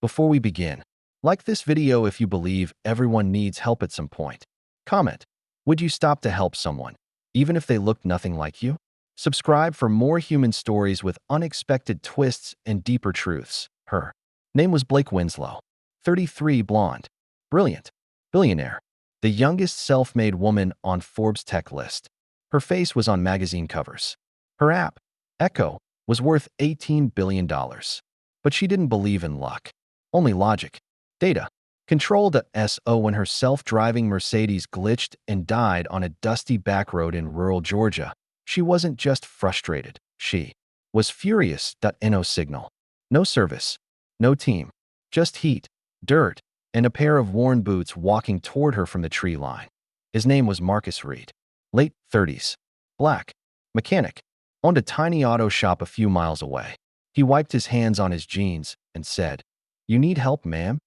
Before we begin, like this video if you believe everyone needs help at some point. Comment, would you stop to help someone, even if they looked nothing like you? Subscribe for more human stories with unexpected twists and deeper truths. Her name was Blake Winslow, 33, blonde, brilliant, billionaire, the youngest self-made woman on Forbes' tech list. Her face was on magazine covers. Her app, Echo, was worth $18 billion. But she didn't believe in luck, only logic. Data. Controlled SO when her self-driving Mercedes glitched and died on a dusty backroad in rural Georgia. She wasn't just frustrated, she was furious. No signal, no service, no team, just heat, dirt, and a pair of worn boots walking toward her from the tree line. His name was Marcus Reed, late 30s, black, mechanic, owned a tiny auto shop a few miles away. He wiped his hands on his jeans and said, "You need help, ma'am?"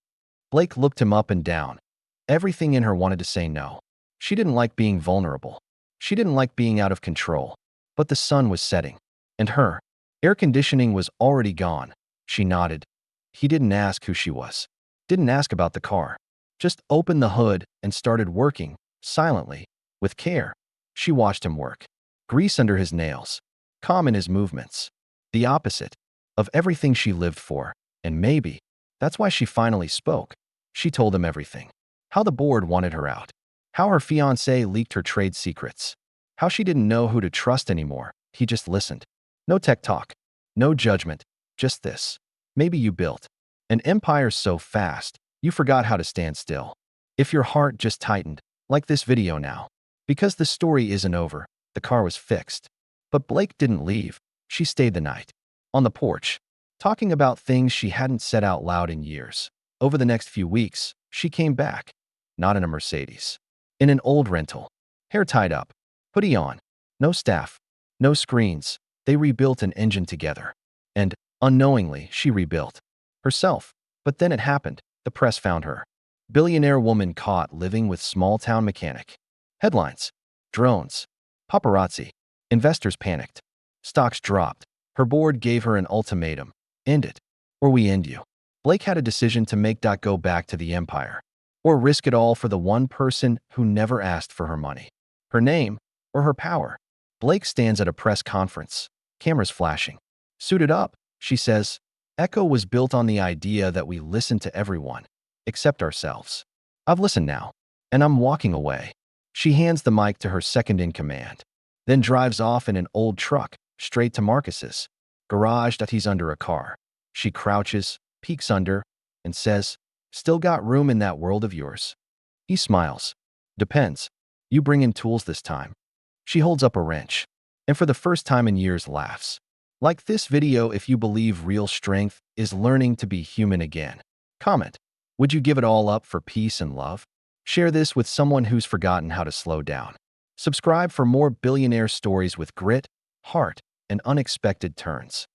Blake looked him up and down. Everything in her wanted to say no. She didn't like being vulnerable. She didn't like being out of control. But the sun was setting, and her air conditioning was already gone. She nodded. He didn't ask who she was. Didn't ask about the car. Just opened the hood and started working, silently, with care. She watched him work. Grease under his nails. Calm in his movements. The opposite of everything she lived for. And maybe that's why she finally spoke. She told him everything. How the board wanted her out. How her fiancé leaked her trade secrets. How she didn't know who to trust anymore. He just listened. No tech talk. No judgment. Just this. Maybe you built an empire so fast, you forgot how to stand still. If your heart just tightened, like this video now. Because the story isn't over, the car was fixed. But Blake didn't leave. She stayed the night. On the porch. Talking about things she hadn't said out loud in years. Over the next few weeks, she came back. Not in a Mercedes. In an old rental. Hair tied up. Hoodie on. No staff. No screens. They rebuilt an engine together. And, unknowingly, she rebuilt herself. But then it happened. The press found her. Billionaire woman caught living with small-town mechanic. Headlines. Drones. Paparazzi. Investors panicked. Stocks dropped. Her board gave her an ultimatum. End it, or we end you. Blake had a decision to make. Go back to the empire, or risk it all for the one person who never asked for her money, her name, or her power. Blake stands at a press conference, cameras flashing. Suited up, she says, Echo was built on the idea that we listen to everyone, except ourselves. I've listened now, and I'm walking away. She hands the mic to her second-in-command, then drives off in an old truck, straight to Marcus's garage. He's under a car. She crouches, peeks under, and says, "Still got room in that world of yours?" He smiles. "Depends. You bring in tools this time." She holds up a wrench, and for the first time in years laughs. Like this video if you believe real strength is learning to be human again. Comment, would you give it all up for peace and love? Share this with someone who's forgotten how to slow down. Subscribe for more billionaire stories with grit, heart, and unexpected turns.